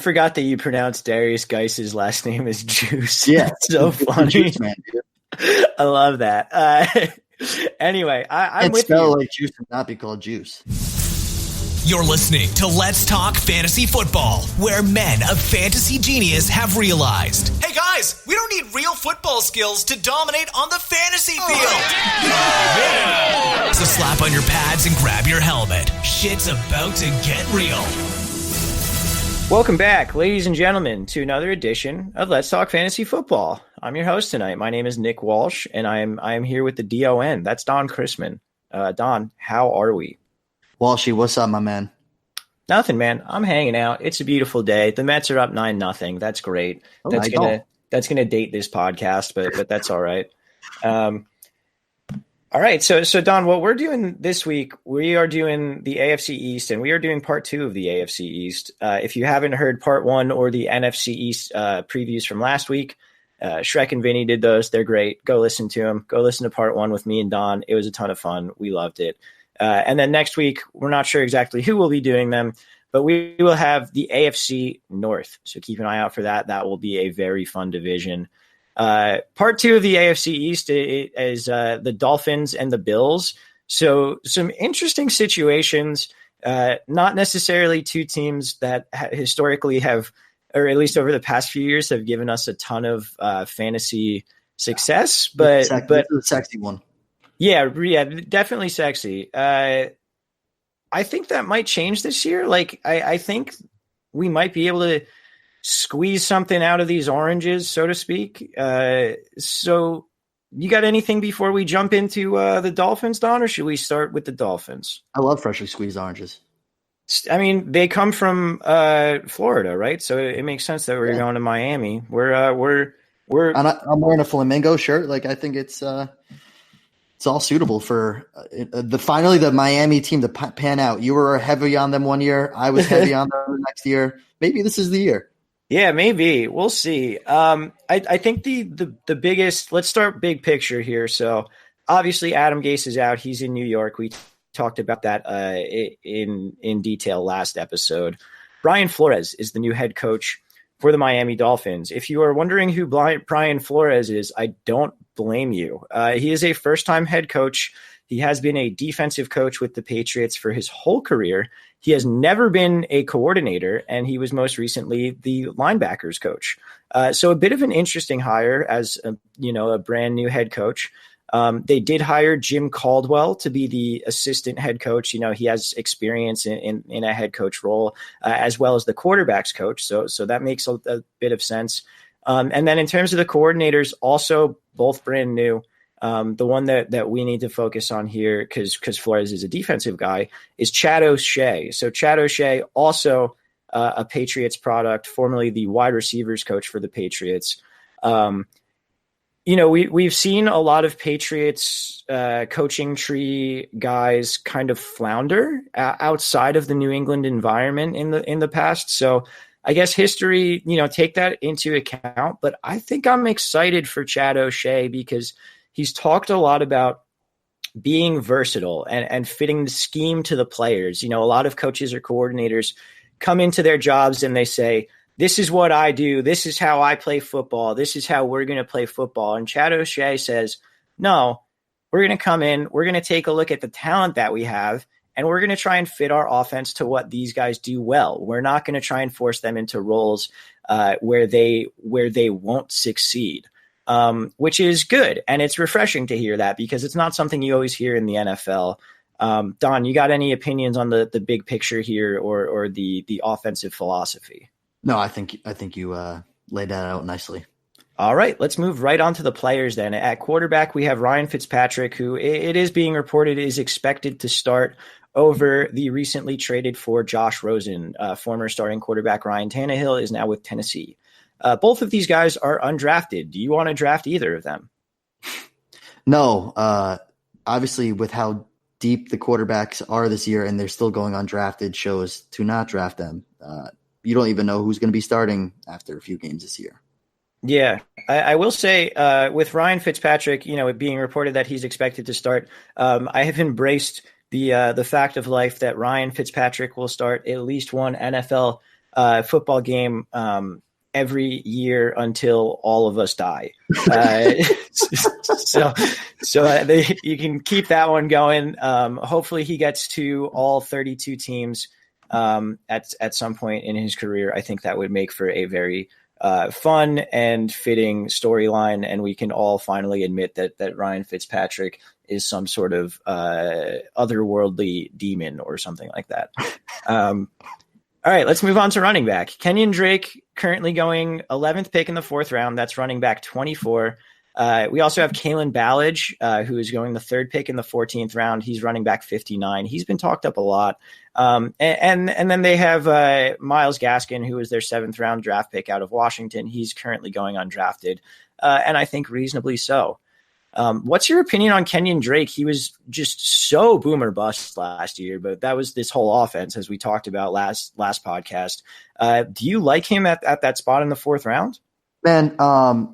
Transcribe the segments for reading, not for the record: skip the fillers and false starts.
forgot that you pronounced Darius Geis's last name as Juice. Yeah. That's so funny. Juice, man, dude. I love that. Anyway, I'm with spell you. like juice and not be called juice. You're listening to Let's Talk Fantasy Football, where men of fantasy genius have realized, hey guys, we don't need real football skills to dominate on the fantasy field. Yeah. So slap on your pads and grab your helmet. Shit's about to get real. Welcome back, ladies and gentlemen, to another edition of Let's Talk Fantasy Football. I'm your host tonight. My name is Nick Walsh, and I am here with the D.O.N. That's Don Chrisman. Don, how are we? Walshy, what's up, my man? Nothing, man. I'm hanging out. It's a beautiful day. The Mets are up 9-0. That's great. Oh, that's gonna date this podcast, but that's all right. All right. So Don, what we're doing this week, we are doing the AFC East, and we are doing part 2 of the AFC East. If you haven't heard part 1 or the NFC East previews from last week, Shrek and Vinny did those. They're great. Go listen to them. Go listen to part 1 with me and Don. It was a ton of fun. We loved it. And then next week, we're not sure exactly who will be doing them, but we will have the AFC North. So keep an eye out for that. That will be a very fun division. Part 2 of the AFC East is the Dolphins and the Bills. So some interesting situations, not necessarily two teams that historically have, or at least over the past few years, have given us a ton of fantasy success. But this is a sexy one. Yeah, definitely sexy. I think that might change this year. Like, I think we might be able to squeeze something out of these oranges, so to speak. So you got anything before we jump into the Dolphins, Don, or should we start with the Dolphins? I love freshly squeezed oranges. I mean, they come from Florida, right? So it makes sense that we're going to Miami. We're and I'm wearing a flamingo shirt. Like, I think it's all suitable for finally the Miami team to pan out. You were heavy on them one year. I was heavy on them the next year. Maybe this is the year. Yeah, maybe. We'll see. I think the biggest – let's start big picture here. So, obviously, Adam Gase is out. He's in New York. We talked about that in detail last episode. Brian Flores is the new head coach for the Miami Dolphins. If you are wondering who Brian Flores is, I don't blame you. He is a first-time head coach. He has been a defensive coach with the Patriots for his whole career. He has never been a coordinator, and he was most recently the linebackers coach. So a bit of an interesting hire as a brand new head coach. They did hire Jim Caldwell to be the assistant head coach. You know, he has experience in a head coach role as well as the quarterbacks coach. So that makes a bit of sense. And then in terms of the coordinators, also both brand new. The one that we need to focus on here, because Flores is a defensive guy, is Chad O'Shea. So Chad O'Shea, also a Patriots product, formerly the wide receivers coach for the Patriots. We've seen a lot of Patriots coaching tree guys kind of flounder outside of the New England environment in the past. So I guess history, take that into account. But I think I'm excited for Chad O'Shea because he's talked a lot about being versatile and fitting the scheme to the players. A lot of coaches or coordinators come into their jobs and they say, this is what I do. This is how I play football. This is how we're going to play football. And Chad O'Shea says, no, we're going to come in. We're going to take a look at the talent that we have, and we're going to try and fit our offense to what these guys do well. We're not going to try and force them into roles where they won't succeed. Which is good. And it's refreshing to hear that because it's not something you always hear in the NFL. Don, you got any opinions on the big picture here or the offensive philosophy? No, I think you laid that out nicely. All right, let's move right on to the players then. At quarterback, we have Ryan Fitzpatrick, who it is being reported is expected to start over the recently traded for Josh Rosen. Former starting quarterback Ryan Tannehill is now with Tennessee. Both of these guys are undrafted. Do you want to draft either of them? No. Obviously, with how deep the quarterbacks are this year and they're still going undrafted, shows to not draft them. You don't even know who's going to be starting after a few games this year. Yeah, I will say with Ryan Fitzpatrick, it being reported that he's expected to start, I have embraced the fact of life that Ryan Fitzpatrick will start at least one NFL football game every year until all of us die. You can keep that one going. Hopefully he gets to all 32 teams at some point in his career. I think that would make for a very fun and fitting storyline, and we can all finally admit that Ryan Fitzpatrick is some sort of otherworldly demon or something like that. All right, let's move on to running back. Kenyon Drake currently going 11th pick in the 4th round. That's running back 24. We also have Kalen Ballage, who is going the 3rd pick in the 14th round. He's running back 59. He's been talked up a lot. And then they have Myles Gaskin, who is their 7th round draft pick out of Washington. He's currently going undrafted, and I think reasonably so. What's your opinion on Kenyon Drake? He was just so boomer bust last year, but that was this whole offense, as we talked about last podcast. Do you like him at that spot in the 4th round? Man,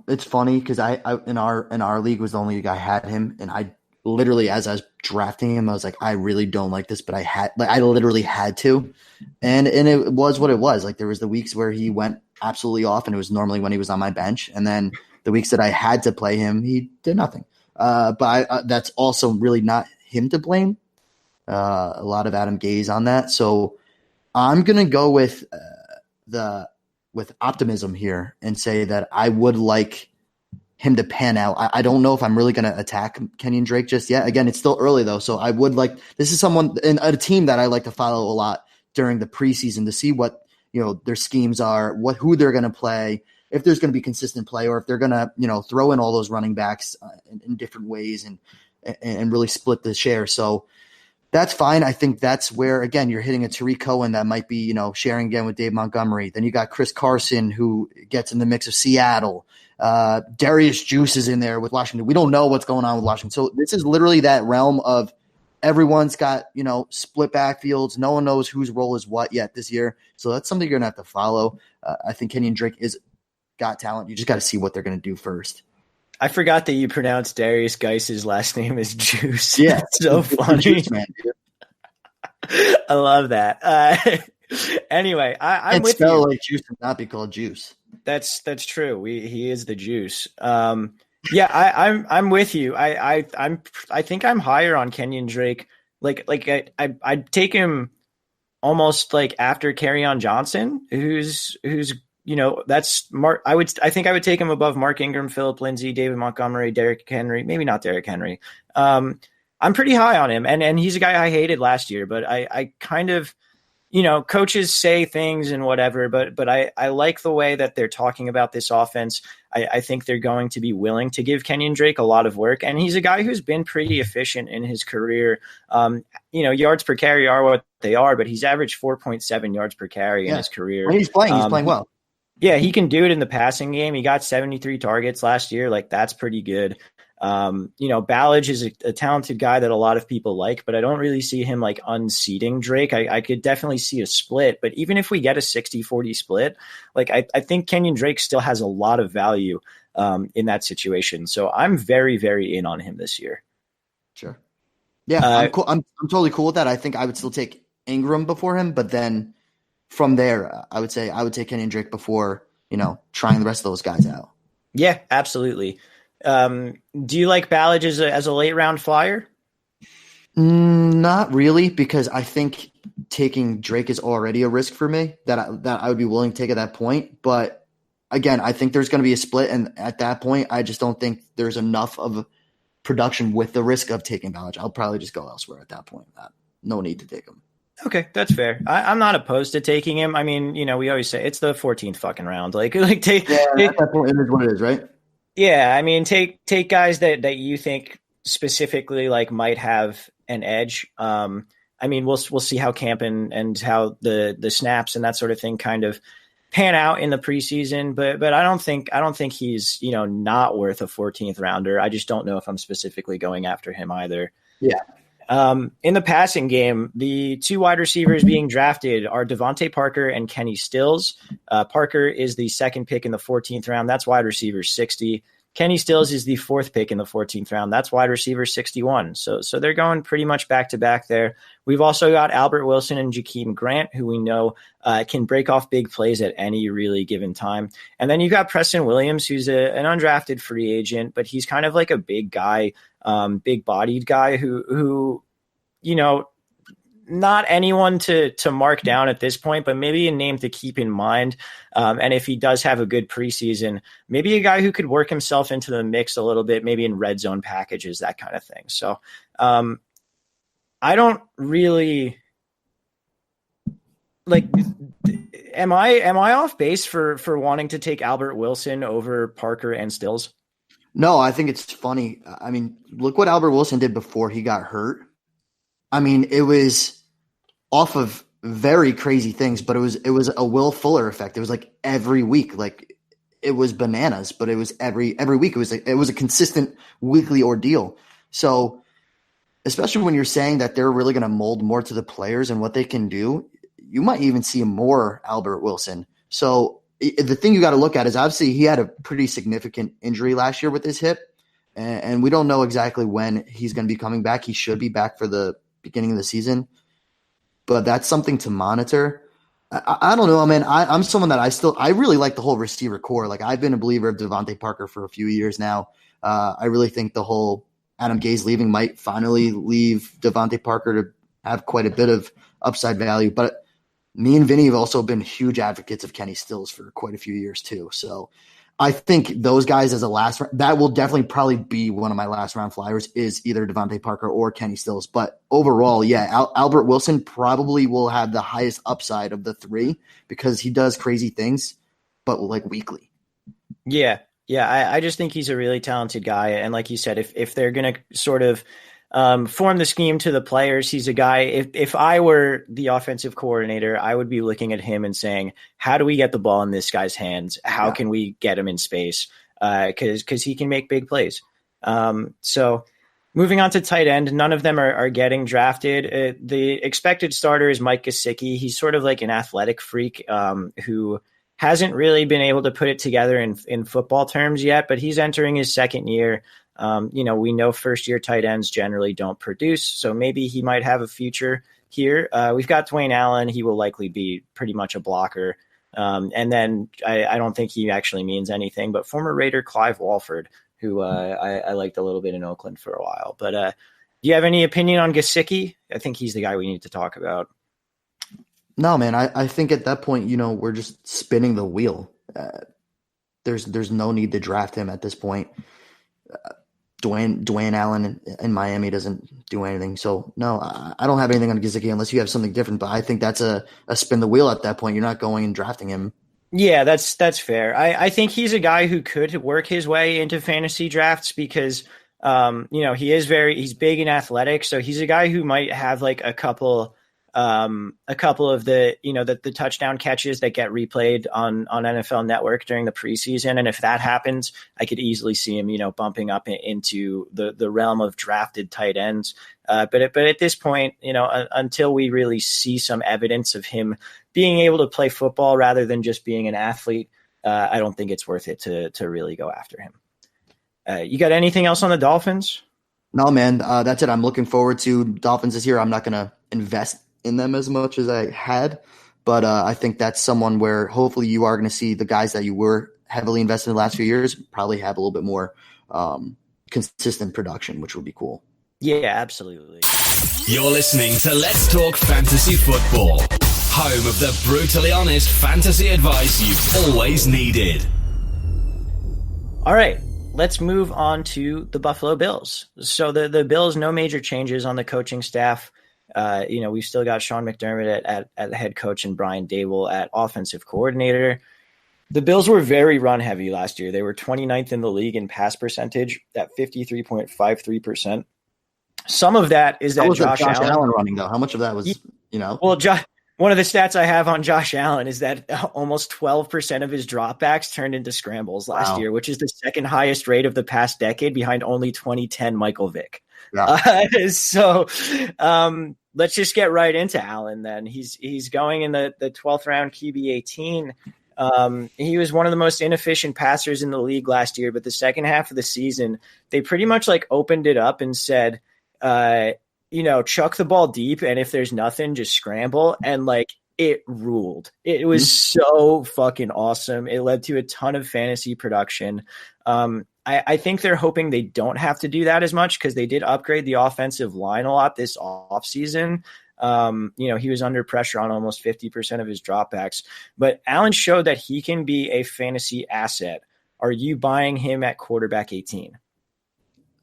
it's funny because I in our league was the only league I had him, and I literally, as I was drafting him, I was like, I really don't like this, but I literally had to, and it was what it was. Like there was the weeks where he went absolutely off, and it was normally when he was on my bench, and then the weeks that I had to play him, he did nothing. But that's also really not him to blame. A lot of Adam Gase on that. So I'm gonna go with optimism here and say that I would like him to pan out. I don't know if I'm really going to attack Kenyon Drake just yet. Again, it's still early though. So I would like, this is someone in a team that I like to follow a lot during the preseason to see what, their schemes are, who they're going to play, if there's going to be consistent play, or if they're going to, throw in all those running backs in different ways and really split the share. So that's fine. I think that's where, again, you're hitting a Tariq Cohen that might be, sharing again with Dave Montgomery. Then you got Chris Carson, who gets in the mix of Seattle. Darius Juice is in there with Washington. We don't know what's going on with Washington. So this is literally that realm of everyone's got, split backfields. No one knows whose role is what yet this year. So that's something you're going to have to follow. I think Kenyon Drake got talent. You just got to see what they're going to do first. I forgot that you pronounced Darius Geis's last name as Juice. Yeah. It's so funny. Juice, man, dude. I love that. Anyway, I'm with you. Like Juice and not be called Juice. That's true. He is the Juice. Yeah, I'm with you. I think I'm higher on Kenyon Drake. I'd take him almost like after Kerryon Johnson, who's that's Mark. I think I would take him above Mark Ingram, Phillip Lindsay, David Montgomery, Derrick Henry. Maybe not Derrick Henry. I'm pretty high on him, and he's a guy I hated last year, but I kind of, coaches say things and whatever, but I like the way that they're talking about this offense. I think they're going to be willing to give Kenyon Drake a lot of work, and he's a guy who's been pretty efficient in his career. Yards per carry are what they are, but he's averaged 4.7 yards per carry in his career. When he's playing well. Yeah, he can do it in the passing game. He got 73 targets last year. That's pretty good. Ballage is a talented guy that a lot of people like, but I don't really see him unseating Drake. I could definitely see a split, but even if we get a 60-40 split, I think Kenyon Drake still has a lot of value in that situation. So I'm very, very in on him this year. Sure. Yeah, I'm cool. I'm totally cool with that. I think I would still take Ingram before him, but then from there, I would say I would take Kenyon Drake before, trying the rest of those guys out. Yeah, absolutely. Do you like Ballage as a late round flyer? Not really, because I think taking Drake is already a risk for me that I would be willing to take at that point. But again, I think there's going to be a split, and at that point, I just don't think there's enough of production with the risk of taking Ballage. I'll probably just go elsewhere at that point. No need to take him. Okay, that's fair. I'm not opposed to taking him. I mean, we always say it's the 14th fucking round. Take. Yeah, at that point, it is what it is, right? Yeah, I mean, take guys that you think specifically might have an edge. I mean, we'll see how camp and how the snaps and that sort of thing kind of pan out in the preseason. But I don't think he's not worth a 14th rounder. I just don't know if I'm specifically going after him either. Yeah. In the passing game, the two wide receivers being drafted are Devontae Parker and Kenny Stills. Parker is the 2nd pick in the 14th round. That's wide receiver 60. Kenny Stills is the 4th pick in the 14th round. That's wide receiver 61. So they're going pretty much back to back there. We've also got Albert Wilson and Jakeem Grant, who we know can break off big plays at any really given time. And then you got Preston Williams, who's an undrafted free agent, but he's kind of like a big guy, big bodied guy who, you know, not anyone to mark down at this point, but maybe a name to keep in mind. And if he does have a good preseason, maybe a guy who could work himself into the mix a little bit, maybe in red zone packages, that kind of thing. So I don't really like, am I off base for wanting to take Albert Wilson over Parker and Stills? No, I think it's funny. I mean, look what Albert Wilson did before he got hurt. I mean, it was off of very crazy things, but it was a Will Fuller effect. It was like every week, like it was bananas, but it was every week. It was a consistent weekly ordeal. So especially when you're saying that they're really going to mold more to the players and what they can do, you might even see more Albert Wilson. So the thing you got to look at is obviously he had a pretty significant injury last year with his hip, and we don't know exactly when he's going to be coming back. He should be back for the beginning of the season, but that's something to monitor. I don't know. I mean, I'm someone that I really like the whole receiver core. Like, I've been a believer of Devontae Parker for a few years now. I really think the whole Adam Gase leaving might finally leave Devontae Parker to have quite a bit of upside value. But me and Vinny have also been huge advocates of Kenny Stills for quite a few years too. So I think those guys as a last round, that will definitely probably be one of my last round flyers, is either Devontae Parker or Kenny Stills. But overall, yeah, Albert Wilson probably will have the highest upside of the three because he does crazy things, but like weekly. Yeah. I just think he's a really talented guy. And like you said, if they're going to sort of form the scheme to the players, he's a guy. If I were the offensive coordinator, I would be looking at him and saying, how do we get the ball in this guy's hands? How can we get him in space? Because he can make big plays. So moving on to tight end, none of them are getting drafted. The expected starter is Mike Gesicki. He's sort of like an athletic freak who hasn't really been able to put it together in football terms yet, but he's entering his second year. We know first-year tight ends generally don't produce, so maybe he might have a future here. We've got Dwayne Allen. He will likely be pretty much a blocker. And then I don't think he actually means anything, but former Raider Clive Walford, who I liked a little bit in Oakland for a while. But do you have any opinion on Gesicki? I think he's the guy we need to talk about. No, man, I think at that point, we're just spinning the wheel. There's no need to draft him at this point. Dwayne Allen in Miami doesn't do anything. So, no, I don't have anything on Gesicki unless you have something different. But I think that's a spin the wheel at that point. You're not going and drafting him. Yeah, that's fair. I think he's a guy who could work his way into fantasy drafts because, he's big and athletic. So he's a guy who might have like a couple of the touchdown catches that get replayed on NFL Network during the preseason. And if that happens, I could easily see him, bumping up into the realm of drafted tight ends. But at this point, until we really see some evidence of him being able to play football rather than just being an athlete, I don't think it's worth it to really go after him. You got anything else on the Dolphins? No, man, that's it. I'm looking forward to Dolphins this year. I'm not going to invest in them as much as I had, but I think that's someone where hopefully you are going to see the guys that you were heavily invested in the last few years probably have a little bit more consistent production, which would be cool. Yeah, absolutely. You're listening to Let's Talk Fantasy Football, home of the brutally honest fantasy advice you've always needed. All right, let's move on to the Buffalo Bills. So the Bills, no major changes on the coaching staff. We've still got Sean McDermott at head coach and Brian Dable at offensive coordinator. The Bills were very run heavy last year. They were 29th in the league in pass percentage at 53.53%. Some of that is that Josh Allen running though. How much of that was, Well, one of the stats I have on Josh Allen is that almost 12% of his dropbacks turned into scrambles last year, which is the second highest rate of the past decade behind only 2010 Michael Vick. Yeah. So let's just get right into Allen then. He's going in the 12th round QB 18. He was one of the most inefficient passers in the league last year, but the second half of the season, they pretty much like opened it up and said, chuck the ball deep, and if there's nothing, just scramble. And like, it ruled. It was so fucking awesome. It led to a ton of fantasy production. I think they're hoping they don't have to do that as much because they did upgrade the offensive line a lot this offseason. He was under pressure on almost 50% of his dropbacks, but Allen showed that he can be a fantasy asset. Are you buying him at quarterback 18?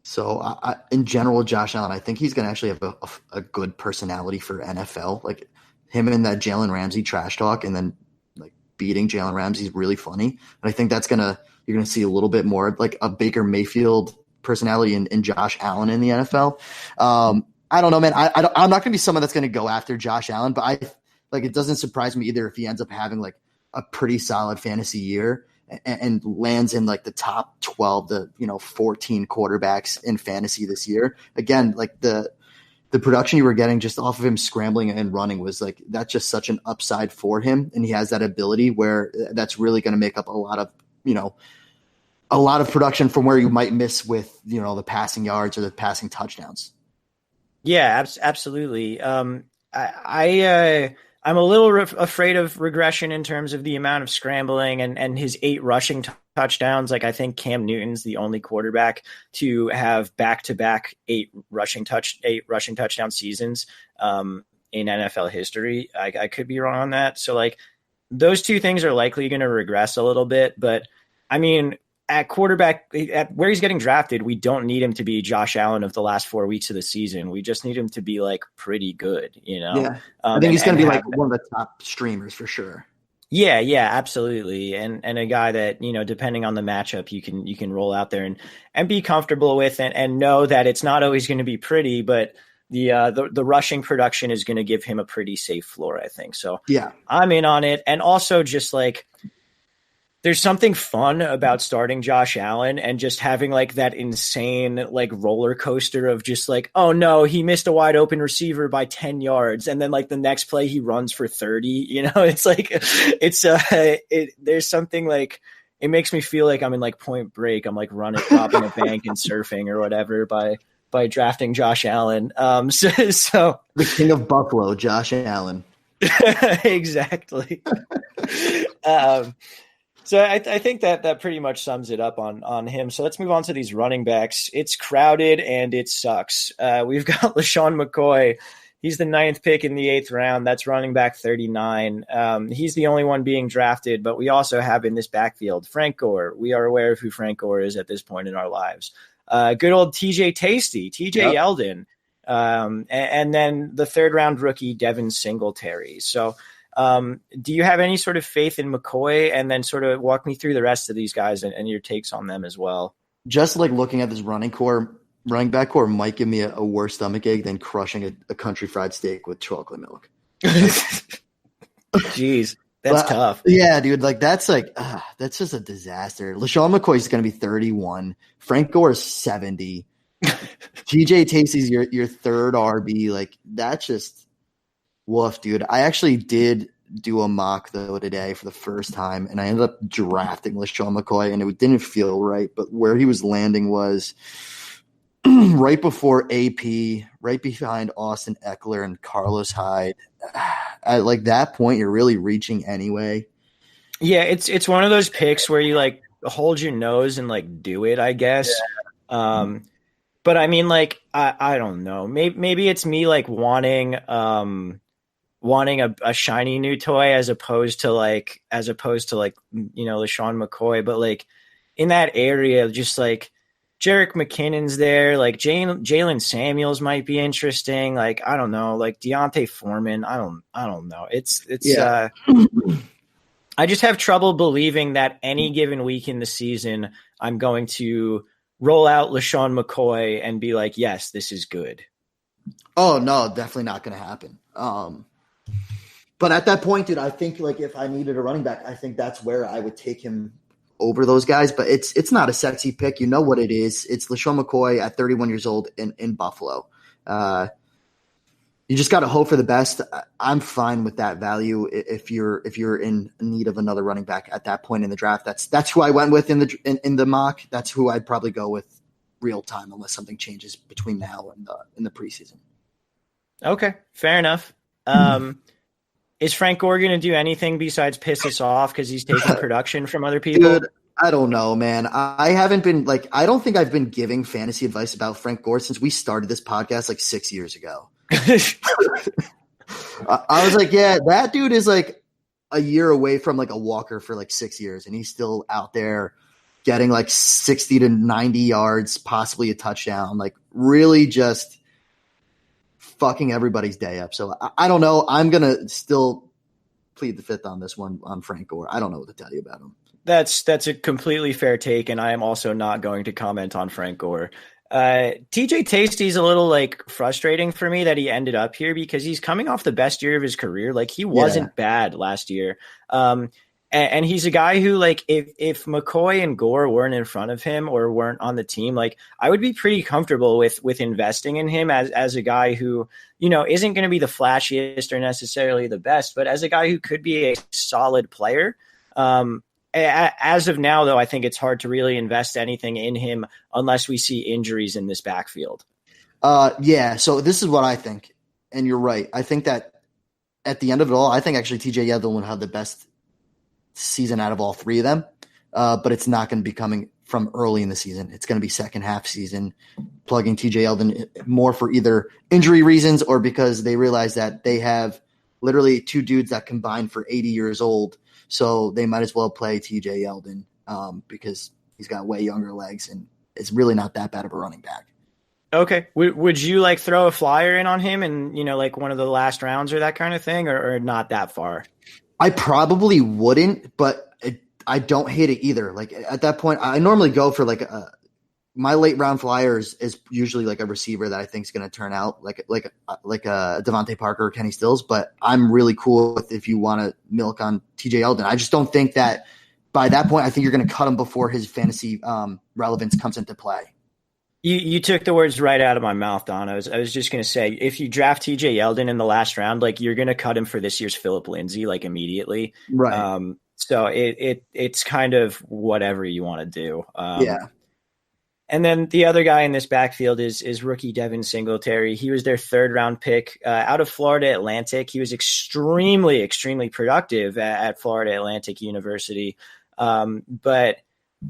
So in general, Josh Allen, I think he's going to actually have a good personality for NFL. Like him and that Jalen Ramsey trash talk and then like beating Jalen Ramsey is really funny. And I think you're going to see a little bit more like a Baker Mayfield personality in Josh Allen in the NFL. I don't know, man. I'm not going to be someone that's going to go after Josh Allen, but it doesn't surprise me either if he ends up having like a pretty solid fantasy year and lands in like the top 12 to 14 quarterbacks in fantasy this year. Again, like the production you were getting just off of him scrambling and running was like that's just such an upside for him, and he has that ability where that's really going to make up a lot of production from where you might miss with the passing yards or the passing touchdowns. Yeah, absolutely. I'm a little afraid of regression in terms of the amount of scrambling and his 8 rushing touchdowns. Like I think Cam Newton's the only quarterback to have back-to-back 8 rushing touchdown seasons in NFL history. I could be wrong on that. So like those two things are likely going to regress a little bit, but I mean, at quarterback, at where he's getting drafted, we don't need him to be Josh Allen of the last 4 weeks of the season. We just need him to be like pretty good, Yeah, I think he's going to be like one of the top streamers for sure. Yeah, absolutely, and a guy that depending on the matchup, you can roll out there and be comfortable with and know that it's not always going to be pretty, but the rushing production is going to give him a pretty safe floor, I think. So yeah, I'm in on it, and also just like. There's something fun about starting Josh Allen and just having like that insane like roller coaster of just like, oh no, he missed a wide open receiver by 10 yards. And then like the next play he runs for 30, it's like, there's something like, it makes me feel like I'm in like Point Break. I'm like robbing a bank and surfing or whatever by drafting Josh Allen. So the king of Buffalo, Josh Allen. Exactly. So I think that pretty much sums it up on him. So let's move on to these running backs. It's crowded and it sucks. We've got LaShawn McCoy. He's the 9th pick in the 8th round. That's running back 39. He's the only one being drafted, but we also have in this backfield Frank Gore. We are aware of who Frank Gore is at this point in our lives. Good old TJ Yeldon. And then the 3rd round rookie, Devin Singletary. So do you have any sort of faith in McCoy? And then sort of walk me through the rest of these guys and your takes on them as well. Just like looking at this running back core might give me a worse stomach ache than crushing a country fried steak with chocolate milk. Jeez, that's tough. Yeah, dude. Like that's just a disaster. LaShawn McCoy is going to be 31. Frank Gore is 70. TJ Tasty's your 3rd RB. Like that's just woof, dude. I actually did do a mock though today for the first time, and I ended up drafting LaShawn McCoy, and it didn't feel right. But where he was landing was right before AP, right behind Austin Eckler and Carlos Hyde. At like that point, you're really reaching anyway. Yeah, it's one of those picks where you like hold your nose and like do it, I guess. Yeah. But I mean, like I don't know. Maybe it's me like wanting a shiny new toy as opposed to like LaShawn McCoy. But like in that area, just like Jerick McKinnon's there, like Jalen Samuels might be interesting. Like, I don't know, like Deontay Foreman. I don't know. It's I just have trouble believing that any given week in the season, I'm going to roll out LaShawn McCoy and be like, yes, this is good. Oh no, definitely not going to happen. But at that point, dude, I think like if I needed a running back, I think that's where I would take him over those guys. But it's not a sexy pick. You know what it is. It's LaShawn McCoy at 31 years old in Buffalo. you just got to hope for the best. I'm fine with that value if you're in need of another running back at that point in the draft. That's who I went with in the mock. That's who I'd probably go with real time unless something changes between now and in the preseason. Okay, fair enough. Is Frank Gore going to do anything besides piss us off because he's taking production from other people? Dude, I don't know, man. I haven't been I don't think I've been giving fantasy advice about Frank Gore since we started this podcast like 6 years ago. I was like, yeah, that dude is like a year away from like a walker for like 6 years, and he's still out there getting like 60 to 90 yards, possibly a touchdown, like really just fucking everybody's day up. So I don't know. I'm going to still plead the fifth on this one on Frank Gore. I don't know what to tell you about him. That's a completely fair take, and I am also not going to comment on Frank Gore. TJ Tasty's a little like frustrating for me that he ended up here because he's coming off the best year of his career. Like he wasn't bad last year. And he's a guy who, like, if McCoy and Gore weren't in front of him or weren't on the team, like, I would be pretty comfortable with investing in him as a guy who, you know, isn't going to be the flashiest or necessarily the best, but as a guy who could be a solid player. As of now, though, I think it's hard to really invest anything in him unless we see injuries in this backfield. Yeah, so this is what I think, and you're right. I think that at the end of it all, I think actually TJ Yeldon will have the best season out of all three of them, but it's not going to be coming from early in the season. It's going to be second half season, plugging TJ Yeldon more for either injury reasons or because they realize that they have literally two dudes that combined for 80 years old, so they might as well play TJ Yeldon because he's got way younger legs and it's really not that bad of a running back. Okay. Would you like throw a flyer in on him and, you know, like one of the last rounds or that kind of thing, or not that far? I probably wouldn't, but I don't hate it either. Like at that point, I normally go for like my late round flyers is usually like a receiver that I think is going to turn out like a Devontae Parker or Kenny Stills. But I'm really cool with if you want to milk on TJ Yeldon. I just don't think that by that point, I think you're going to cut him before his fantasy relevance comes into play. You took the words right out of my mouth, Don. I was just going to say, if you draft TJ Yeldon in the last round, like you're going to cut him for this year's Phillip Lindsay, like immediately. Right. So it's kind of whatever you want to do. Yeah. And then the other guy in this backfield is rookie Devin Singletary. He was their third round pick out of Florida Atlantic. He was extremely, extremely productive at Florida Atlantic University. But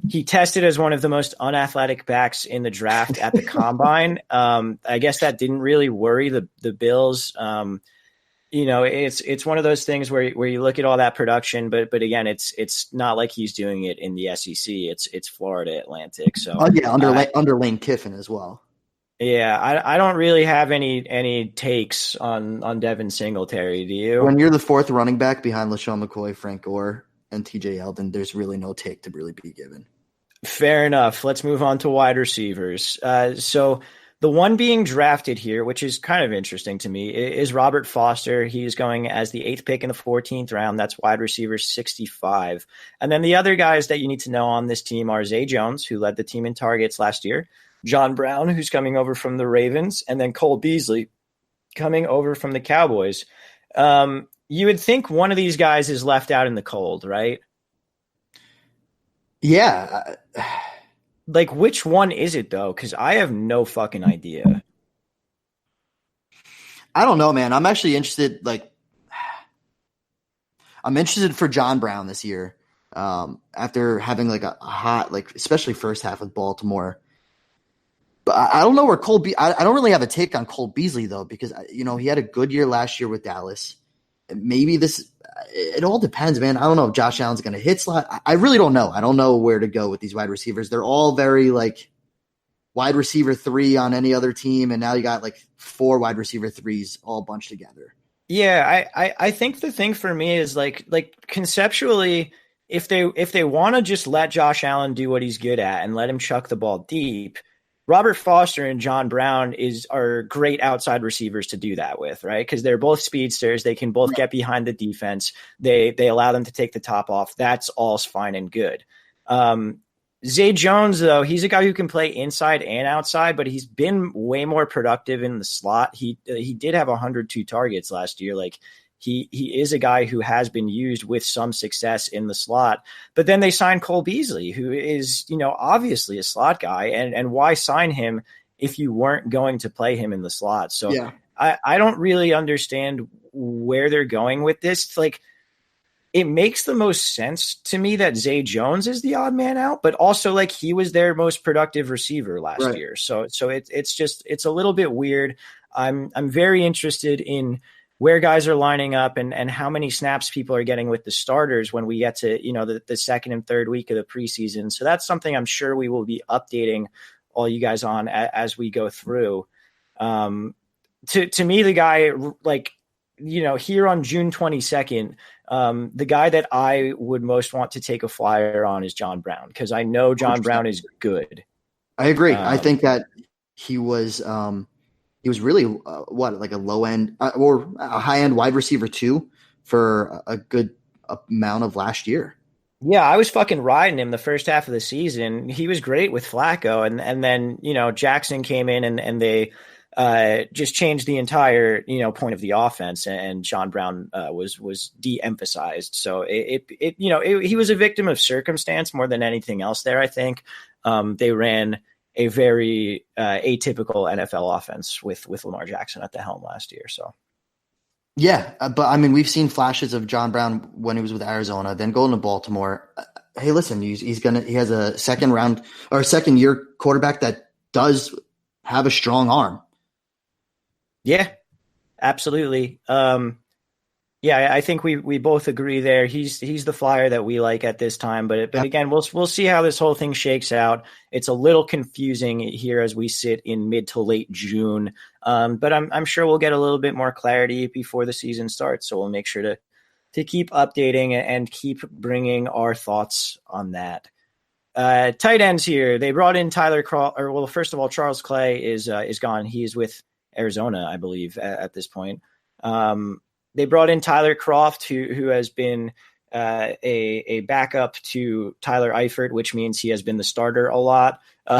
he tested as one of the most unathletic backs in the draft at the combine. I guess that didn't really worry the Bills. You know, it's one of those things where you look at all that production, but again, it's not like he's doing it in the SEC. It's Florida Atlantic. So under Lane Kiffin as well. Yeah, I don't really have any takes on Devin Singletary. Do you? When you're the fourth running back behind LaShawn McCoy, Frank Gore, and TJ Yeldon, there's really no take to really be given. Fair enough. Let's move on to wide receivers. So the one being drafted here, which is kind of interesting to me, is Robert Foster. He's going as the 8th pick in the 14th round. That's wide receiver 65. And then the other guys that you need to know on this team are Zay Jones, who led the team in targets last year, John Brown, who's coming over from the Ravens, and then Cole Beasley coming over from the Cowboys. You would think one of these guys is left out in the cold, right? Yeah. Like, which one is it, though? Because I have no fucking idea. I don't know, man. I'm actually interested. I'm interested for John Brown this year after having like a hot, like especially first half with Baltimore. But I don't know where I don't really have a take on Cole Beasley, though, because, you know, he had a good year last year with Dallas. Maybe it all depends, man. I don't know if Josh Allen's going to hit slot. I really don't know. I don't know where to go with these wide receivers. They're all very like wide receiver 3 on any other team. And now you got like 4 wide receiver 3s all bunched together. Yeah. I think the thing for me is like conceptually, if they want to just let Josh Allen do what he's good at and let him chuck the ball deep, Robert Foster and John Brown are great outside receivers to do that with, right? Because they're both speedsters. They can both get behind the defense. They allow them to take the top off. That's all fine and good. Zay Jones, though, he's a guy who can play inside and outside, but he's been way more productive in the slot. He did have 102 targets last year. Like he is a guy who has been used with some success in the slot. But then they signed Cole Beasley, who is, obviously a slot guy. And why sign him if you weren't going to play him in the slot? So yeah. I don't really understand where they're going with this. Like, it makes the most sense to me that Zay Jones is the odd man out, but also like he was their most productive receiver last year. So it's a little bit weird. I'm very interested in where guys are lining up and how many snaps people are getting with the starters when we get to, the second and third week of the preseason. So that's something I'm sure we will be updating all you guys on as we go through. To me, the guy, like, here on June 22nd, the guy that I would most want to take a flyer on is John Brown, because I know John 100%. Brown is good. I agree. I think that he was really like a low end or a high end wide receiver too for a good amount of last year. Yeah, I was fucking riding him the first half of the season. He was great with Flacco, and then Jackson came in and they just changed the entire point of the offense, and John Brown was de-emphasized. So he was a victim of circumstance more than anything else there. I think they ran a very atypical NFL offense with Lamar Jackson at the helm last year. So yeah, but I mean, we've seen flashes of John Brown when he was with Arizona, then going to Baltimore. Hey, listen, he has a second year quarterback that does have a strong arm. Yeah, absolutely. I think we both agree there. He's the flyer that we like at this time, but again, we'll see how this whole thing shakes out. It's a little confusing here as we sit in mid to late June, but I'm sure we'll get a little bit more clarity before the season starts. So we'll make sure to keep updating and keep bringing our thoughts on that. Tight ends here. They brought in first of all, Charles Clay is gone. He's with Arizona, I believe, at this point. They brought in Tyler Kroft, who has been a backup to Tyler Eifert, which means he has been the starter a lot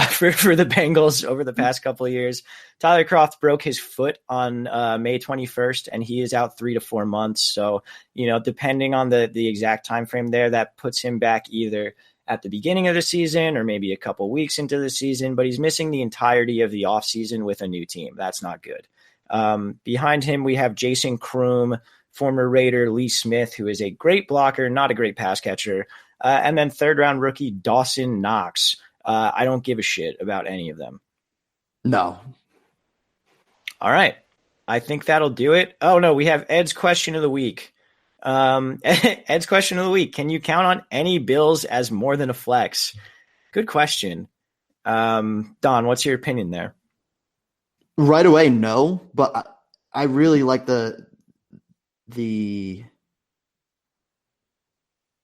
for the Bengals over the past couple of years. Tyler Kroft broke his foot on May 21st, and he is out 3 to 4 months. So, depending on the exact time frame there, that puts him back either at the beginning of the season or maybe a couple weeks into the season, but he's missing the entirety of the offseason with a new team. That's not good. Behind him, we have Jason Kroom, former Raider Lee Smith, who is a great blocker, not a great pass catcher. And then third-round rookie Dawson Knox. I don't give a shit about any of them. No. All right. I think that'll do it. Oh, no, we have Ed's question of the week. Ed's question of the week. Can you count on any Bills as more than a flex? Good question. Don, what's your opinion there? Right away, no, but I really like the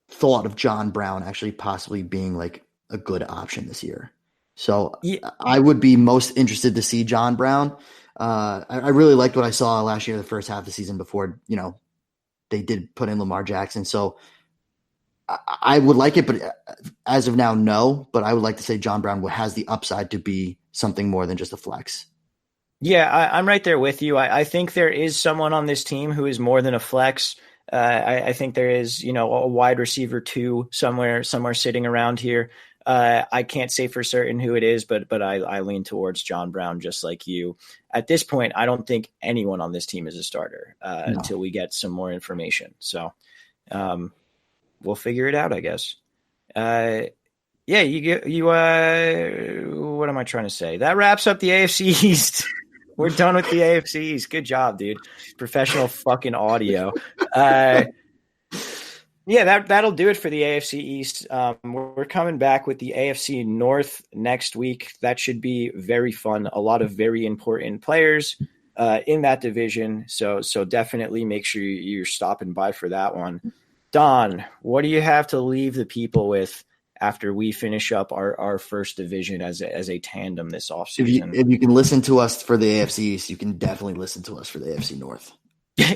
thought of John Brown actually possibly being like a good option this year. So yeah. I would be most interested to see John Brown. I really liked what I saw last year, the first half of the season before, they did put in Lamar Jackson. So I would like it, but as of now, no. But I would like to say John Brown has the upside to be something more than just a flex. Yeah, I'm right there with you. I think there is someone on this team who is more than a flex. I think there is, a wide receiver too somewhere sitting around here. I can't say for certain who it is, but I lean towards John Brown just like you. At this point, I don't think anyone on this team is a starter until we get some more information. So we'll figure it out, I guess. You what am I trying to say? That wraps up the AFC East. We're done with the AFC East. Good job, dude. Professional fucking audio. That'll do it for the AFC East. We're coming back with the AFC North next week. That should be very fun. A lot of very important players in that division. So definitely make sure you're stopping by for that one. Don, what do you have to leave the people with after we finish up our first division as a tandem this offseason? If you can listen to us for the AFC East, you can definitely listen to us for the AFC North.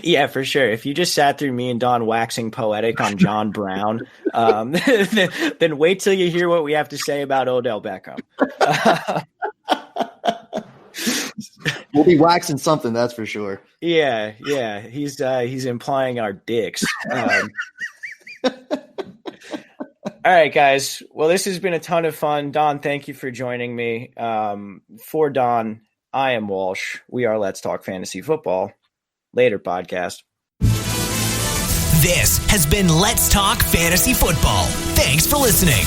Yeah, for sure. If you just sat through me and Don waxing poetic on John Brown, then wait till you hear what we have to say about Odell Beckham. We'll be waxing something, that's for sure. Yeah. He's implying our dicks. All right, guys. Well, this has been a ton of fun. Don, thank you for joining me. For Don, I am Walsh. We are Let's Talk Fantasy Football. Later, podcast. This has been Let's Talk Fantasy Football. Thanks for listening.